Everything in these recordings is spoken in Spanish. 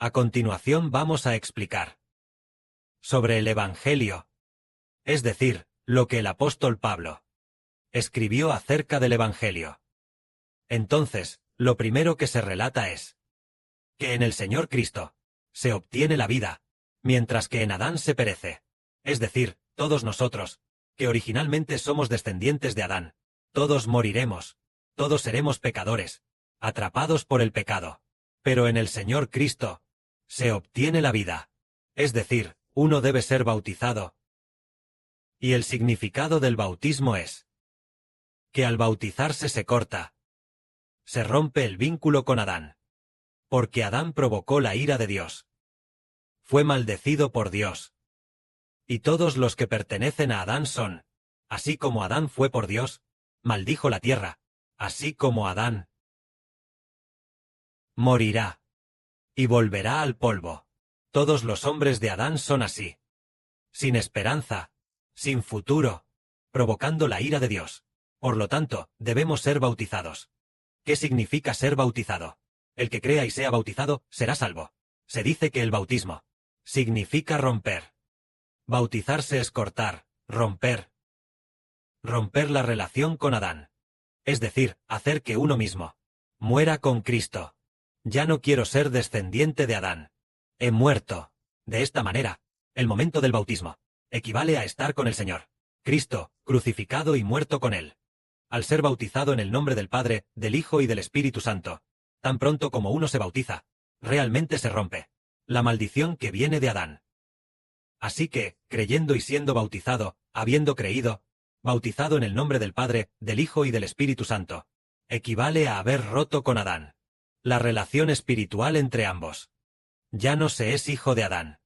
A continuación vamos a explicar sobre el Evangelio, es decir, lo que el apóstol Pablo escribió acerca del Evangelio. Entonces, lo primero que se relata es que en el Señor Cristo se obtiene la vida, mientras que en Adán se perece. Es decir, todos nosotros, que originalmente somos descendientes de Adán, todos moriremos, todos seremos pecadores, atrapados por el pecado. Pero en el Señor Cristo se obtiene la vida. Es decir, uno debe ser bautizado. Y el significado del bautismo es que al bautizarse se corta, se rompe el vínculo con Adán. Porque Adán provocó la ira de Dios. Fue maldecido por Dios. Y todos los que pertenecen a Adán son, así como Adán fue por Dios, maldijo la tierra, así como Adán morirá y volverá al polvo. Todos los hombres de Adán son así, sin esperanza, sin futuro, provocando la ira de Dios. Por lo tanto, debemos ser bautizados. ¿Qué significa ser bautizado? El que crea y sea bautizado será salvo. Se dice que el bautismo significa romper. Bautizarse es cortar, romper. Romper la relación con Adán. Es decir, hacer que uno mismo muera con Cristo. Ya no quiero ser descendiente de Adán. He muerto. De esta manera, el momento del bautismo equivale a estar con el Señor Cristo, crucificado y muerto con Él. Al ser bautizado en el nombre del Padre, del Hijo y del Espíritu Santo, tan pronto como uno se bautiza, realmente se rompe la maldición que viene de Adán. Así que, creyendo y siendo bautizado, habiendo creído, bautizado en el nombre del Padre, del Hijo y del Espíritu Santo, equivale a haber roto con Adán la relación espiritual entre ambos. Ya no se es hijo de Adán.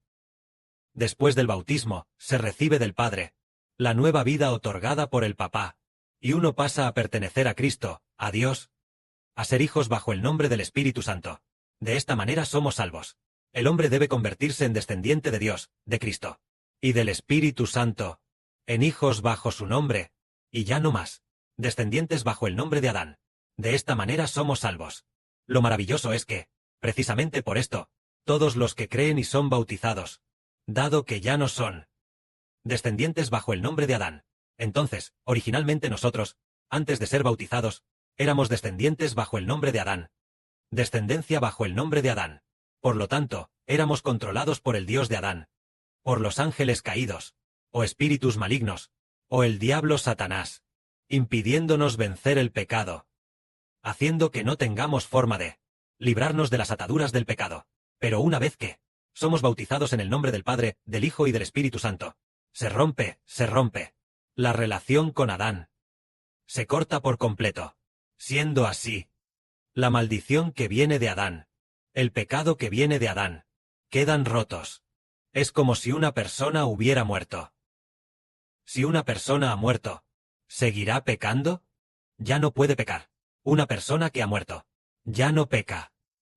Después del bautismo, se recibe del Padre la nueva vida otorgada por el Papá, y uno pasa a pertenecer a Cristo, a Dios, a ser hijos bajo el nombre del Espíritu Santo. De esta manera somos salvos. El hombre debe convertirse en descendiente de Dios, de Cristo, y del Espíritu Santo, en hijos bajo su nombre, y ya no más, descendientes bajo el nombre de Adán. De esta manera somos salvos. Lo maravilloso es que, precisamente por esto, todos los que creen y son bautizados, dado que ya no son descendientes bajo el nombre de Adán, entonces, originalmente nosotros, antes de ser bautizados, éramos descendientes bajo el nombre de Adán. Descendencia bajo el nombre de Adán. Por lo tanto, éramos controlados por el Dios de Adán, por los ángeles caídos, o espíritus malignos, o el diablo Satanás, impidiéndonos vencer el pecado, haciendo que no tengamos forma de librarnos de las ataduras del pecado. Pero una vez que somos bautizados en el nombre del Padre, del Hijo y del Espíritu Santo, se rompe la relación con Adán. Se corta por completo. Siendo así, la maldición que viene de Adán, el pecado que viene de Adán, quedan rotos. Es como si una persona hubiera muerto. Si una persona ha muerto, ¿seguirá pecando? Ya no puede pecar. Una persona que ha muerto ya no peca.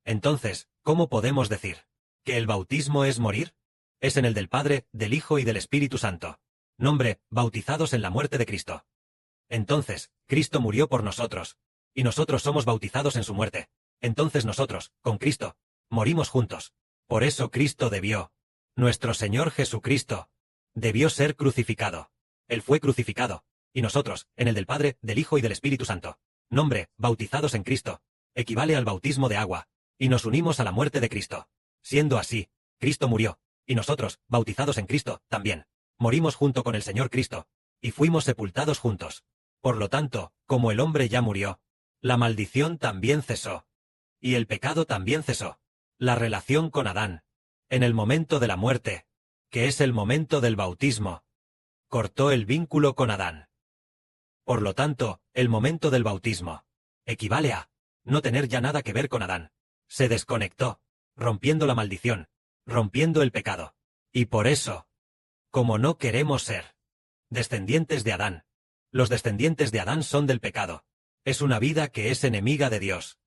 Entonces, ¿cómo podemos decir que el bautismo es morir? Es en el del Padre, del Hijo y del Espíritu Santo. Nombre, bautizados en la muerte de Cristo. Entonces, Cristo murió por nosotros, y nosotros somos bautizados en su muerte. Entonces nosotros, con Cristo, morimos juntos. Por eso Cristo nuestro Señor Jesucristo, debió ser crucificado. Él fue crucificado, y nosotros, en el del Padre, del Hijo y del Espíritu Santo. Nombre, bautizados en Cristo, equivale al bautismo de agua, y nos unimos a la muerte de Cristo. Siendo así, Cristo murió, y nosotros, bautizados en Cristo, también, morimos junto con el Señor Cristo, y fuimos sepultados juntos. Por lo tanto, como el hombre ya murió, la maldición también cesó, y el pecado también cesó. La relación con Adán, en el momento de la muerte, que es el momento del bautismo, cortó el vínculo con Adán. Por lo tanto, el momento del bautismo equivale a no tener ya nada que ver con Adán. Se desconectó, rompiendo la maldición, rompiendo el pecado. Y por eso, como no queremos ser descendientes de Adán, los descendientes de Adán son del pecado. Es una vida que es enemiga de Dios,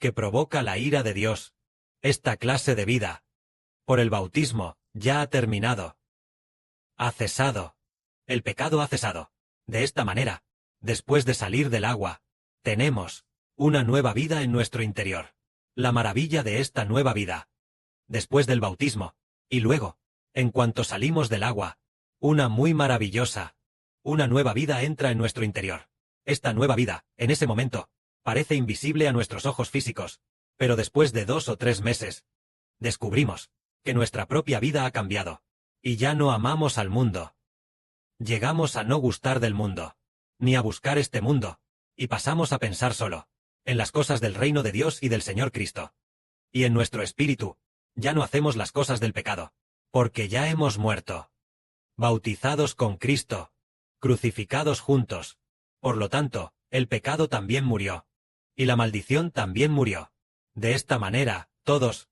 que provoca la ira de Dios. Esta clase de vida, por el bautismo, ya ha terminado. Ha cesado. El pecado ha cesado. De esta manera, después de salir del agua, tenemos una nueva vida en nuestro interior. La maravilla de esta nueva vida después del bautismo, y luego, en cuanto salimos del agua, una nueva vida entra en nuestro interior. Esta nueva vida, en ese momento, parece invisible a nuestros ojos físicos, pero después de 2 o 3 meses, descubrimos que nuestra propia vida ha cambiado, y ya no amamos al mundo. Llegamos a no gustar del mundo, ni a buscar este mundo, y pasamos a pensar solo en las cosas del reino de Dios y del Señor Cristo. Y en nuestro espíritu, ya no hacemos las cosas del pecado, porque ya hemos muerto. Bautizados con Cristo, crucificados juntos. Por lo tanto, el pecado también murió. Y la maldición también murió. De esta manera, todos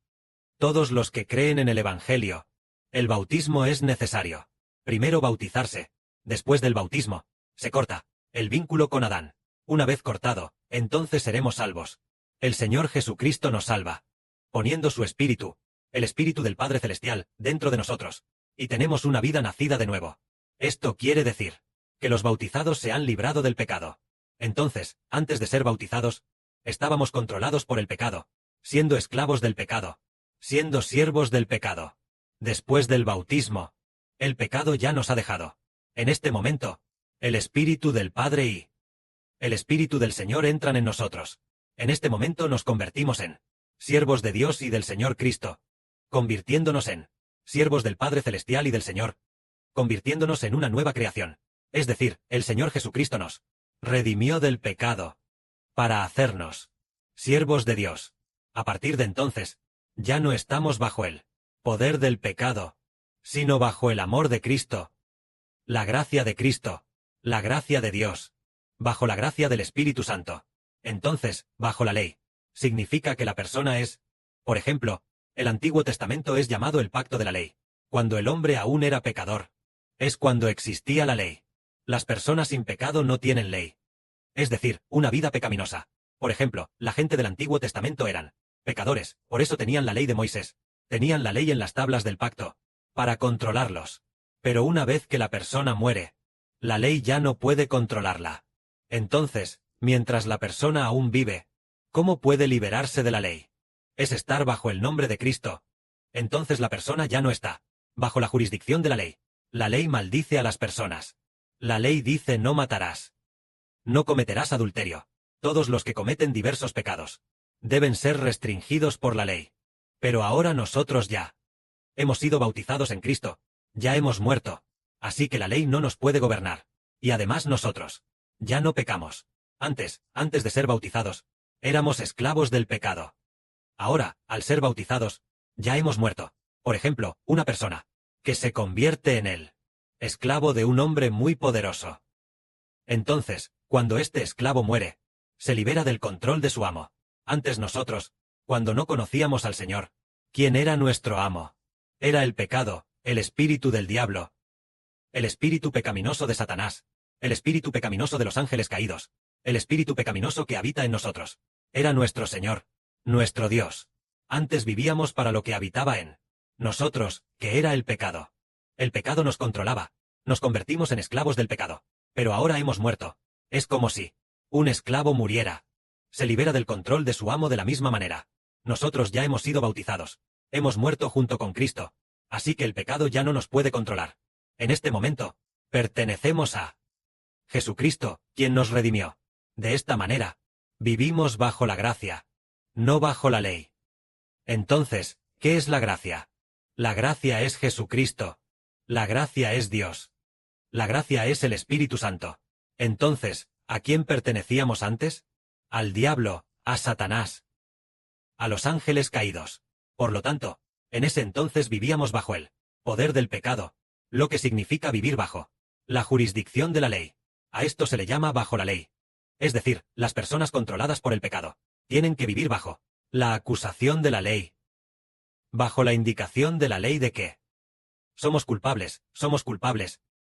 los que creen en el Evangelio, el bautismo es necesario. Primero bautizarse. Después del bautismo, se corta el vínculo con Adán. Una vez cortado, entonces seremos salvos. El Señor Jesucristo nos salva, poniendo su Espíritu, el Espíritu del Padre Celestial, dentro de nosotros, y tenemos una vida nacida de nuevo. Esto quiere decir que los bautizados se han librado del pecado. Entonces, antes de ser bautizados, estábamos controlados por el pecado, siendo esclavos del pecado, siendo siervos del pecado. Después del bautismo, el pecado ya nos ha dejado. En este momento, el Espíritu del Padre y el Espíritu del Señor entran en nosotros. En este momento nos convertimos en siervos de Dios y del Señor Cristo, convirtiéndonos en siervos del Padre Celestial y del Señor, convirtiéndonos en una nueva creación. Es decir, el Señor Jesucristo nos redimió del pecado para hacernos siervos de Dios. A partir de entonces, ya no estamos bajo el poder del pecado, sino bajo el amor de Cristo, la gracia de Cristo, la gracia de Dios, bajo la gracia del Espíritu Santo. Entonces, bajo la ley, significa que la persona es, por ejemplo, el Antiguo Testamento es llamado el pacto de la ley, cuando el hombre aún era pecador. Es cuando existía la ley. Las personas sin pecado no tienen ley. Es decir, una vida pecaminosa. Por ejemplo, la gente del Antiguo Testamento eran pecadores, por eso tenían la ley de Moisés. Tenían la ley en las tablas del pacto, para controlarlos. Pero una vez que la persona muere, la ley ya no puede controlarla. Entonces, mientras la persona aún vive, ¿cómo puede liberarse de la ley? Es estar bajo el nombre de Cristo. Entonces la persona ya no está bajo la jurisdicción de la ley. La ley maldice a las personas. La ley dice no matarás. No cometerás adulterio. Todos los que cometen diversos pecados deben ser restringidos por la ley. Pero ahora nosotros ya hemos sido bautizados en Cristo, ya hemos muerto, así que la ley no nos puede gobernar. Y además nosotros ya no pecamos. Antes de ser bautizados, éramos esclavos del pecado. Ahora, al ser bautizados, ya hemos muerto. Por ejemplo, una persona que se convierte en el esclavo de un hombre muy poderoso. Entonces, cuando este esclavo muere, se libera del control de su amo. Antes nosotros, cuando no conocíamos al Señor, ¿quién era nuestro amo? Era el pecado, el espíritu del diablo, el espíritu pecaminoso de Satanás, el espíritu pecaminoso de los ángeles caídos, el espíritu pecaminoso que habita en nosotros. Era nuestro Señor, nuestro Dios. Antes vivíamos para lo que habitaba en nosotros, que era el pecado. El pecado nos controlaba, nos convertimos en esclavos del pecado. Pero ahora hemos muerto. Es como si un esclavo muriera. Se libera del control de su amo de la misma manera. Nosotros ya hemos sido bautizados. Hemos muerto junto con Cristo. Así que el pecado ya no nos puede controlar. En este momento, pertenecemos a Jesucristo, quien nos redimió. De esta manera, vivimos bajo la gracia, no bajo la ley. Entonces, ¿qué es la gracia? La gracia es Jesucristo. La gracia es Dios. La gracia es el Espíritu Santo. Entonces, ¿a quién pertenecíamos antes? Al diablo, a Satanás, a los ángeles caídos. Por lo tanto, en ese entonces vivíamos bajo el poder del pecado, lo que significa vivir bajo la jurisdicción de la ley. A esto se le llama bajo la ley. Es decir, las personas controladas por el pecado tienen que vivir bajo la acusación de la ley, bajo la indicación de la ley de que somos culpables,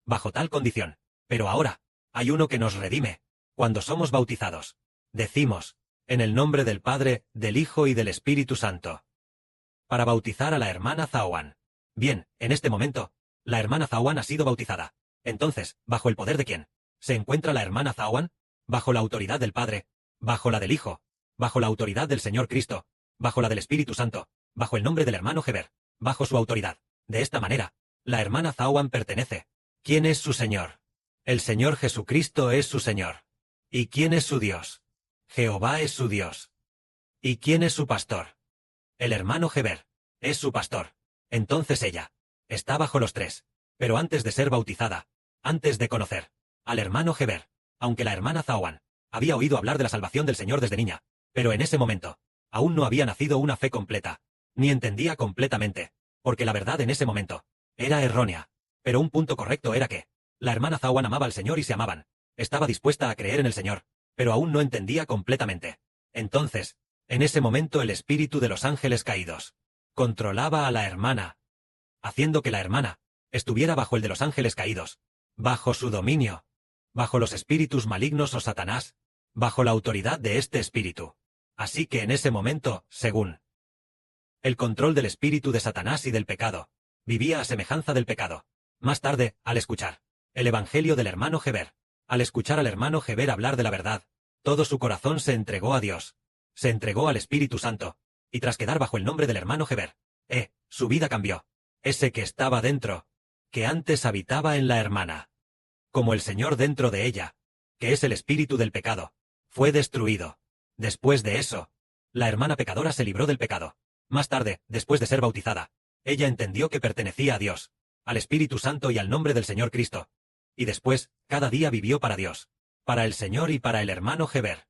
bajo tal condición. Pero ahora, hay uno que nos redime. Cuando somos bautizados, decimos, en el nombre del Padre, del Hijo y del Espíritu Santo. Para bautizar a la hermana Zawan. Bien, en este momento, la hermana Zawan ha sido bautizada. Entonces, ¿bajo el poder de quién se encuentra la hermana Zawan? Bajo la autoridad del Padre, bajo la del Hijo, bajo la autoridad del Señor Cristo, bajo la del Espíritu Santo, bajo el nombre del hermano Heber, bajo su autoridad. De esta manera, la hermana Zawan pertenece. ¿Quién es su Señor? El Señor Jesucristo es su Señor. ¿Y quién es su Dios? Jehová es su Dios. ¿Y quién es su pastor? El hermano Heber es su pastor. Entonces ella está bajo los tres. Pero antes de ser bautizada, antes de conocer al hermano Heber, aunque la hermana Zawan había oído hablar de la salvación del Señor desde niña, pero en ese momento, aún no había nacido una fe completa, ni entendía completamente, porque la verdad en ese momento era errónea. Pero un punto correcto era que la hermana Zawan amaba al Señor y se amaban. Estaba dispuesta a creer en el Señor, pero aún no entendía completamente. Entonces, en ese momento el espíritu de los ángeles caídos controlaba a la hermana, haciendo que la hermana estuviera bajo el de los ángeles caídos, bajo su dominio, bajo los espíritus malignos o Satanás, bajo la autoridad de este espíritu. Así que en ese momento, según el control del espíritu de Satanás y del pecado, vivía a semejanza del pecado. Más tarde, al escuchar el evangelio del hermano Heber, al escuchar al hermano Heber hablar de la verdad, todo su corazón se entregó a Dios, se entregó al Espíritu Santo, y tras quedar bajo el nombre del hermano Heber, su vida cambió. Ese que estaba dentro, que antes habitaba en la hermana, como el Señor dentro de ella, que es el espíritu del pecado, fue destruido. Después de eso, la hermana pecadora se libró del pecado. Más tarde, después de ser bautizada, ella entendió que pertenecía a Dios, al Espíritu Santo y al nombre del Señor Cristo. Y después, cada día vivió para Dios, para el Señor y para el hermano Heber.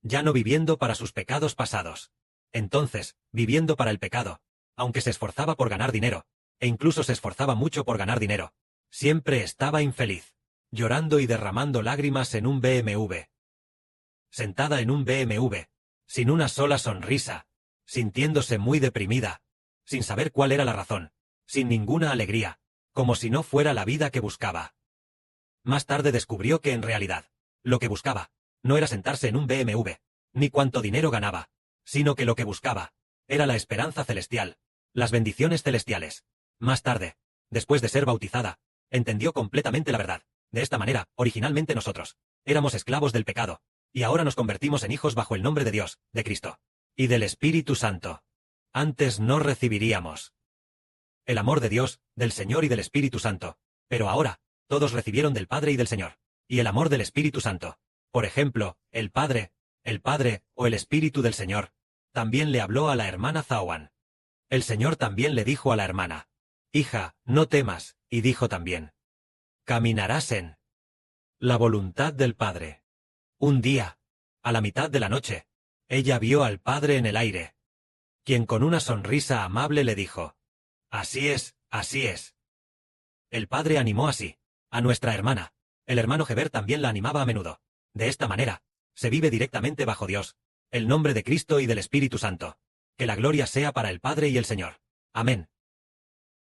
Ya no viviendo para sus pecados pasados. Entonces, viviendo para el pecado, aunque se esforzaba por ganar dinero, e incluso se esforzaba mucho por ganar dinero, siempre estaba infeliz, llorando y derramando lágrimas en un BMW. Sentada en un BMW, sin una sola sonrisa, sintiéndose muy deprimida, sin saber cuál era la razón, sin ninguna alegría, como si no fuera la vida que buscaba. Más tarde descubrió que en realidad, lo que buscaba, no era sentarse en un BMW, ni cuánto dinero ganaba, sino que lo que buscaba, era la esperanza celestial, las bendiciones celestiales. Más tarde, después de ser bautizada, entendió completamente la verdad. De esta manera, originalmente nosotros éramos esclavos del pecado, y ahora nos convertimos en hijos bajo el nombre de Dios, de Cristo, y del Espíritu Santo. Antes no recibiríamos el amor de Dios, del Señor y del Espíritu Santo, pero ahora, todos recibieron del Padre y del Señor, y el amor del Espíritu Santo. Por ejemplo, el Padre o el Espíritu del Señor, también le habló a la hermana Zawan. El Señor también le dijo a la hermana: hija, no temas, y dijo también: caminarás en la voluntad del Padre. Un día, a la mitad de la noche, ella vio al Padre en el aire, quien con una sonrisa amable le dijo: así es, así es. El Padre animó así a nuestra hermana. El hermano Heber también la animaba a menudo. De esta manera, se vive directamente bajo Dios, el nombre de Cristo y del Espíritu Santo. Que la gloria sea para el Padre y el Señor. Amén.